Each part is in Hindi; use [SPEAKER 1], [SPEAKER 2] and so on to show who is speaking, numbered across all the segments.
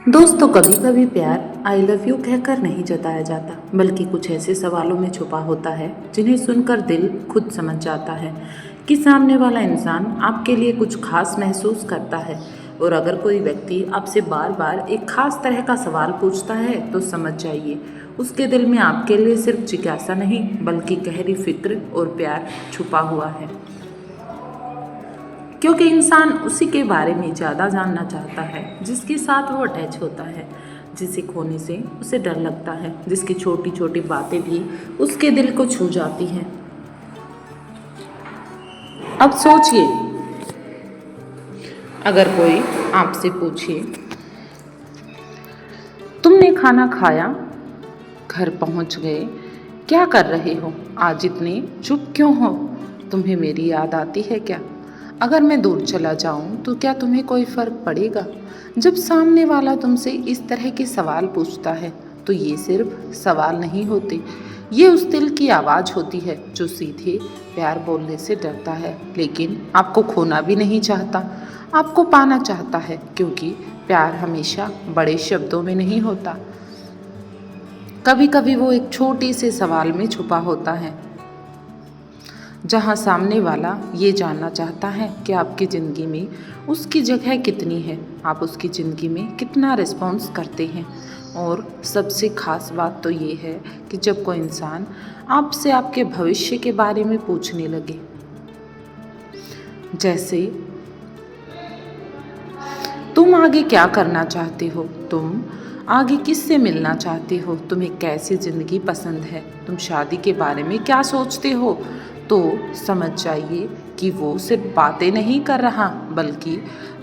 [SPEAKER 1] दोस्तों, कभी कभी प्यार आई लव यू कहकर नहीं जताया जाता, बल्कि कुछ ऐसे सवालों में छुपा होता है जिन्हें सुनकर दिल खुद समझ जाता है कि सामने वाला इंसान आपके लिए कुछ खास महसूस करता है। और अगर कोई व्यक्ति आपसे बार बार एक खास तरह का सवाल पूछता है तो समझ जाइए उसके दिल में आपके लिए सिर्फ जिज्ञासा नहीं बल्कि गहरी फिक्र और प्यार छुपा हुआ है। क्योंकि इंसान उसी के बारे में ज़्यादा जानना चाहता है जिसके साथ वो अटैच होता है, जिसे खोने से उसे डर लगता है, जिसकी छोटी छोटी बातें भी उसके दिल को छू जाती हैं। अब सोचिए, अगर कोई आपसे पूछे, तुमने खाना खाया, घर पहुंच गए, क्या कर रहे हो, आज इतने चुप क्यों हो, तुम्हें मेरी याद आती है क्या, अगर मैं दूर चला जाऊं तो क्या तुम्हें कोई फर्क पड़ेगा। जब सामने वाला तुमसे इस तरह के सवाल पूछता है तो ये सिर्फ सवाल नहीं होते, ये उस दिल की आवाज़ होती है जो सीधे प्यार बोलने से डरता है, लेकिन आपको खोना भी नहीं चाहता, आपको पाना चाहता है। क्योंकि प्यार हमेशा बड़े शब्दों में नहीं होता, कभी कभी वो एक छोटे से सवाल में छुपा होता है, जहाँ सामने वाला ये जानना चाहता है कि आपकी ज़िंदगी में उसकी जगह कितनी है, आप उसकी ज़िंदगी में कितना रिस्पॉन्स करते हैं। और सबसे ख़ास बात तो ये है कि जब कोई इंसान आपसे आपके भविष्य के बारे में पूछने लगे, जैसे तुम आगे क्या करना चाहते हो, तुम आगे किससे मिलना चाहते हो, तुम्हें कैसी ज़िंदगी पसंद है, तुम शादी के बारे में क्या सोचते हो, तो समझ जाइए कि वो सिर्फ बातें नहीं कर रहा बल्कि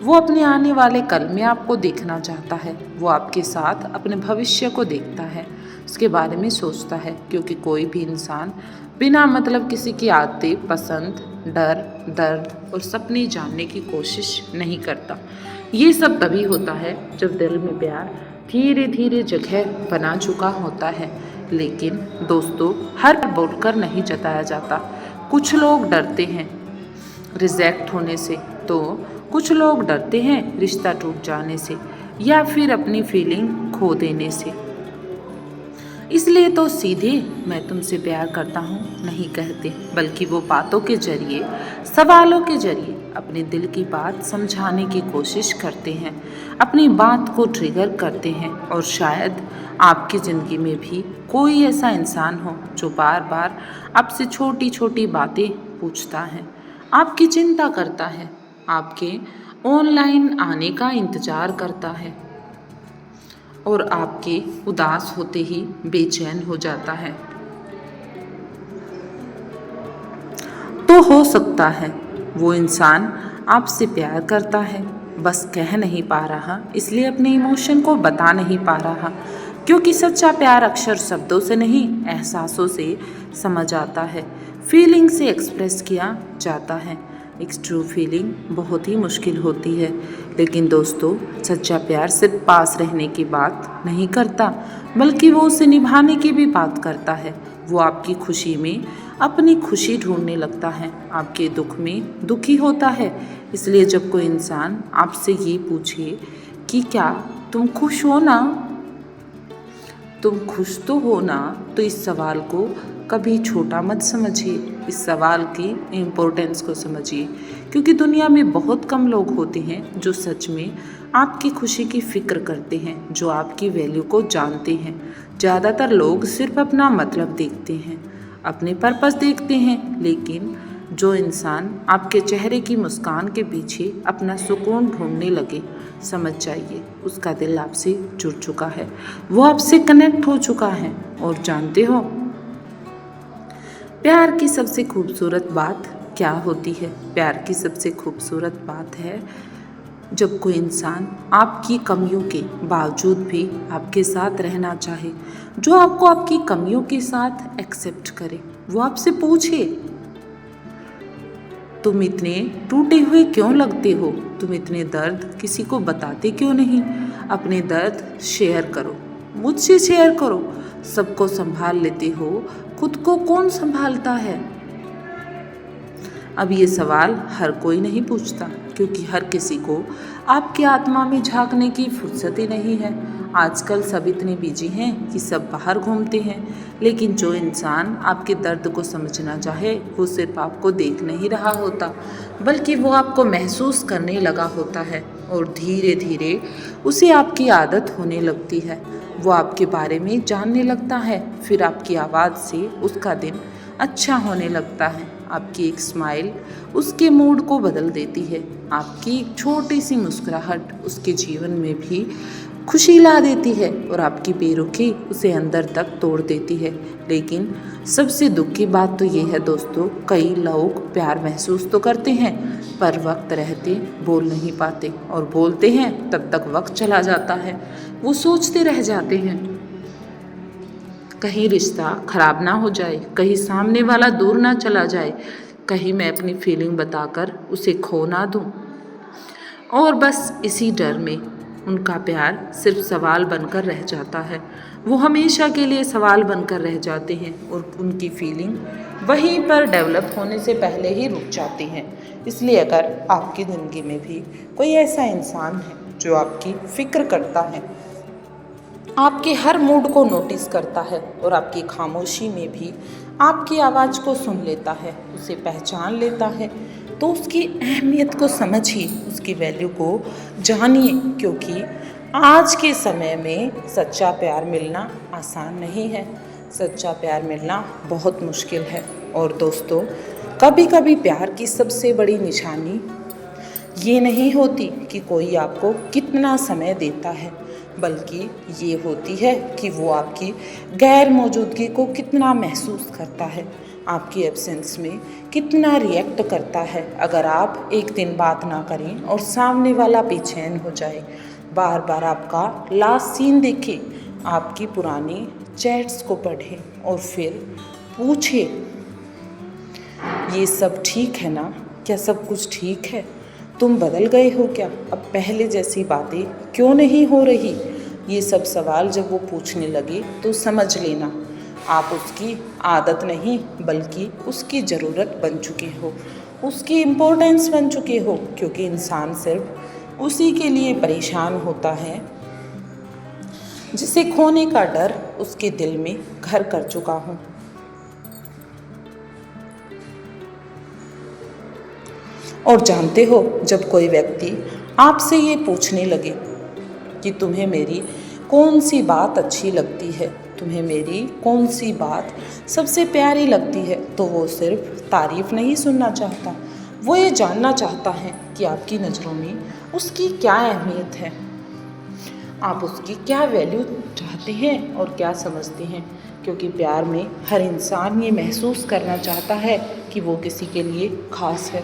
[SPEAKER 1] वो अपने आने वाले कल में आपको देखना चाहता है। वो आपके साथ अपने भविष्य को देखता है, उसके बारे में सोचता है। क्योंकि कोई भी इंसान बिना मतलब किसी की आदतें, पसंद, डर, दर्द और सपने जानने की कोशिश नहीं करता। ये सब तभी होता है जब दिल में प्यार धीरे धीरे जगह बना चुका होता है। लेकिन दोस्तों, हर बोलकर नहीं जताया जाता। कुछ लोग डरते हैं रिजेक्ट होने से, तो कुछ लोग डरते हैं रिश्ता टूट जाने से या फिर अपनी फीलिंग खो देने से। इसलिए तो सीधे मैं तुमसे प्यार करता हूँ नहीं कहते, बल्कि वो बातों के जरिए, सवालों के जरिए अपने दिल की बात समझाने की कोशिश करते हैं, अपनी बात को ट्रिगर करते हैं। और शायद आपकी ज़िंदगी में भी कोई ऐसा इंसान हो जो बार बार आपसे छोटी छोटी बातें पूछता है, आपकी चिंता करता है, आपके ऑनलाइन आने का इंतज़ार करता है और आपके उदास होते ही बेचैन हो जाता है। तो हो सकता है वो इंसान आपसे प्यार करता है, बस कह नहीं पा रहा, इसलिए अपने इमोशन को बता नहीं पा रहा। क्योंकि सच्चा प्यार अक्सर शब्दों से नहीं, एहसासों से समझ आता है, फीलिंग से एक्सप्रेस किया जाता है। एक ट्रू फीलिंग बहुत ही मुश्किल होती है। लेकिन दोस्तों, सच्चा प्यार सिर्फ पास रहने की बात नहीं करता, बल्कि वो उसे निभाने की भी बात करता है। वो आपकी खुशी में अपनी खुशी ढूंढने लगता है, आपके दुख में दुखी होता है। इसलिए जब कोई इंसान आपसे ये पूछे कि क्या तुम खुश हो ना, तुम खुश तो हो ना, तो इस सवाल को कभी छोटा मत समझिए, इस सवाल की इम्पोर्टेंस को समझिए। क्योंकि दुनिया में बहुत कम लोग होते हैं जो सच में आपकी खुशी की फ़िक्र करते हैं, जो आपकी वैल्यू को जानते हैं। ज़्यादातर लोग सिर्फ अपना मतलब देखते हैं, अपने पर्पस देखते हैं। लेकिन जो इंसान आपके चेहरे की मुस्कान के पीछे अपना सुकून ढूंढने लगे, समझ जाइए उसका दिल आपसे जुड़ चुका है, वो आपसे कनेक्ट हो चुका है। और जानते हो, प्यार की सबसे खूबसूरत बात क्या होती है? प्यार की सबसे खूबसूरत बात है जब कोई इंसान आपकी कमियों के बावजूद भी आपके साथ रहना चाहे, जो आपको आपकी कमियों के साथ एक्सेप्ट करे। वो आपसे पूछे, तुम इतने टूटे हुए क्यों लगते हो, तुम इतने दर्द किसी को बताते क्यों नहीं, अपने दर्द शेयर करो, मुझसे शेयर करो, सबको संभाल लेते हो, खुद को कौन संभालता है। अब ये सवाल हर कोई नहीं पूछता, क्योंकि हर किसी को आपकी आत्मा में झांकने की फुर्सत ही नहीं है। आजकल सब इतने बिजी हैं कि सब बाहर घूमते हैं, लेकिन जो इंसान आपके दर्द को समझना चाहे वो सिर्फ आपको देख नहीं रहा होता, बल्कि वो आपको महसूस करने लगा होता है और धीरे धीरे उसे आपकी आदत होने लगती है। वो आपके बारे में जानने लगता है, फिर आपकी आवाज़ से उसका दिन अच्छा होने लगता है। आपकी एक स्माइल उसके मूड को बदल देती है। आपकी एक छोटी सी मुस्कुराहट उसके जीवन में भी खुशी ला देती है और आपकी बेरुखी उसे अंदर तक तोड़ देती है। लेकिन सबसे दुख की बात तो ये है दोस्तों, कई लोग प्यार महसूस तो करते हैं पर वक्त रहते बोल नहीं पाते, और बोलते हैं तब तक वक्त चला जाता है। वो सोचते रह जाते हैं कहीं रिश्ता खराब ना हो जाए, कहीं सामने वाला दूर ना चला जाए, कहीं मैं अपनी फीलिंग बताकर उसे खो ना दूँ। और बस इसी डर में उनका प्यार सिर्फ सवाल बनकर रह जाता है। वो हमेशा के लिए सवाल बनकर रह जाते हैं और उनकी फीलिंग वहीं पर डेवलप होने से पहले ही रुक जाती हैं। इसलिए अगर आपकी ज़िंदगी में भी कोई ऐसा इंसान है जो आपकी फ़िक्र करता है, आपके हर मूड को नोटिस करता है और आपकी खामोशी में भी आपकी आवाज़ को सुन लेता है, उसे पहचान लेता है, तो उसकी अहमियत को समझिए, उसकी वैल्यू को जानिए। क्योंकि आज के समय में सच्चा प्यार मिलना आसान नहीं है, सच्चा प्यार मिलना बहुत मुश्किल है। और दोस्तों, कभी कभी प्यार की सबसे बड़ी निशानी ये नहीं होती कि कोई आपको कितना समय देता है, बल्कि ये होती है कि वो आपकी गैर मौजूदगी को कितना महसूस करता है, आपकी एब्सेंस में कितना रिएक्ट करता है। अगर आप एक दिन बात ना करें और सामने वाला बेचैन हो जाए, बार बार आपका लास्ट सीन देखे, आपकी पुरानी चैट्स को पढ़े और फिर पूछे ये सब ठीक है ना, क्या सब कुछ ठीक है, तुम बदल गए हो क्या, अब पहले जैसी बातें क्यों नहीं हो रही, ये सब सवाल जब वो पूछने लगे तो समझ लेना आप उसकी आदत नहीं बल्कि उसकी ज़रूरत बन चुके हो, उसकी इम्पोर्टेंस बन चुके हो। क्योंकि इंसान सिर्फ उसी के लिए परेशान होता है जिसे खोने का डर उसके दिल में घर कर चुका हो। और जानते हो, जब कोई व्यक्ति आपसे ये पूछने लगे कि तुम्हें मेरी कौन सी बात अच्छी लगती है, तुम्हें मेरी कौन सी बात सबसे प्यारी लगती है, तो वो सिर्फ तारीफ़ नहीं सुनना चाहता, वो ये जानना चाहता है कि आपकी नज़रों में उसकी क्या अहमियत है, आप उसकी क्या वैल्यू चाहते हैं और क्या समझते हैं। क्योंकि प्यार में हर इंसान ये महसूस करना चाहता है कि वो किसी के लिए खास है।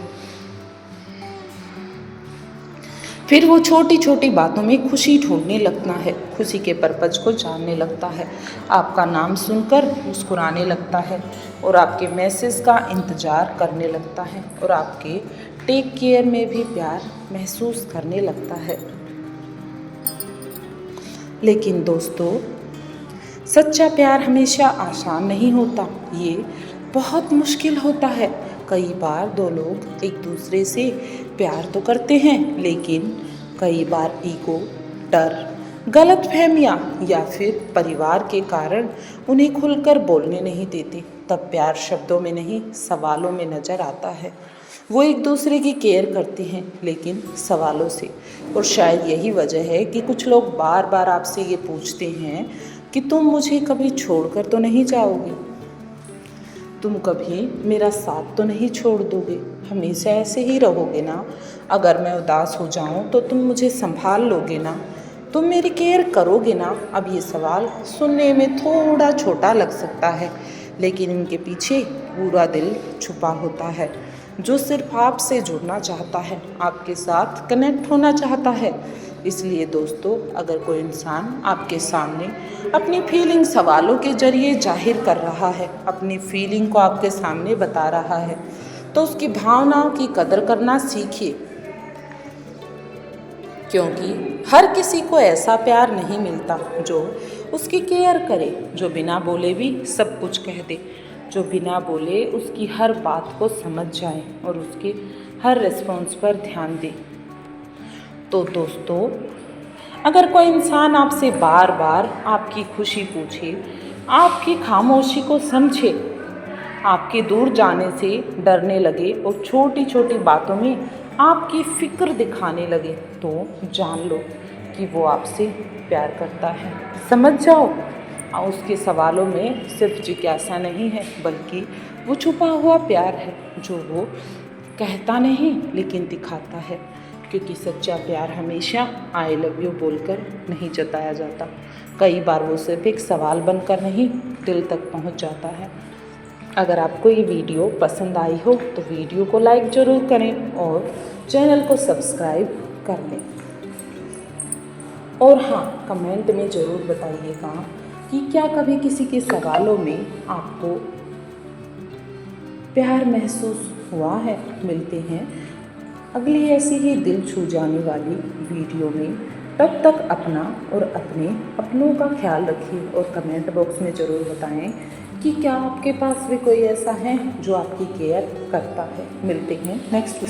[SPEAKER 1] फिर वो छोटी छोटी बातों में खुशी ढूंढने लगता है, खुशी के पर्पज़ को जानने लगता है, आपका नाम सुनकर मुस्कुराने लगता है और आपके मैसेज का इंतज़ार करने लगता है और आपके टेक केयर में भी प्यार महसूस करने लगता है। लेकिन दोस्तों, सच्चा प्यार हमेशा आसान नहीं होता, ये बहुत मुश्किल होता है। कई बार दो लोग एक दूसरे से प्यार तो करते हैं, लेकिन कई बार ईगो, डर, गलतफहमियां या फिर परिवार के कारण उन्हें खुलकर बोलने नहीं देते। तब प्यार शब्दों में नहीं, सवालों में नज़र आता है। वो एक दूसरे की केयर करते हैं, लेकिन सवालों से। और शायद यही वजह है कि कुछ लोग बार बार आपसे ये पूछते हैं कि तुम मुझे कभी छोड़कर तो नहीं जाओगे, तुम कभी मेरा साथ तो नहीं छोड़ दोगे, हमेशा ऐसे ही रहोगे ना, अगर मैं उदास हो जाऊं तो तुम मुझे संभाल लोगे ना, तुम मेरी केयर करोगे ना। अब ये सवाल सुनने में थोड़ा छोटा लग सकता है, लेकिन इनके पीछे पूरा दिल छुपा होता है, जो सिर्फ आपसे जुड़ना चाहता है, आपके साथ कनेक्ट होना चाहता है। इसलिए दोस्तों, अगर कोई इंसान आपके सामने अपनी फीलिंग सवालों के जरिए जाहिर कर रहा है, अपनी फीलिंग को आपके सामने बता रहा है, तो उसकी भावनाओं की कदर करना सीखिए। क्योंकि हर किसी को ऐसा प्यार नहीं मिलता जो उसकी केयर करे, जो बिना बोले भी सब कुछ कह दे, जो बिना बोले उसकी हर बात को समझ जाए और उसके हर रिस्पॉन्स पर ध्यान दें। तो दोस्तों, अगर कोई इंसान आपसे बार बार आपकी खुशी पूछे, आपकी खामोशी को समझे, आपके दूर जाने से डरने लगे और छोटी छोटी बातों में आपकी फिक्र दिखाने लगे, तो जान लो कि वो आपसे प्यार करता है। समझ जाओ, उसके सवालों में सिर्फ जिज्ञासा नहीं है, बल्कि वो छुपा हुआ प्यार है जो वो कहता नहीं लेकिन दिखाता है। क्योंकि सच्चा प्यार हमेशा आई लव यू बोलकर नहीं जताया जाता, कई बार वो सिर्फ एक सवाल बनकर नहीं, दिल तक पहुंच जाता है। अगर आपको ये वीडियो पसंद आई हो तो वीडियो को लाइक ज़रूर करें और चैनल को सब्सक्राइब कर लें। और हाँ, कमेंट में ज़रूर बताइएगा कि क्या कभी किसी के सवालों में आपको प्यार महसूस हुआ है। मिलते हैं अगली ऐसी ही दिल छू जाने वाली वीडियो में। तब तक अपना और अपने अपनों का ख्याल रखिए और कमेंट बॉक्स में ज़रूर बताएं कि क्या आपके पास भी कोई ऐसा है जो आपकी केयर करता है। मिलते हैं नेक्स्ट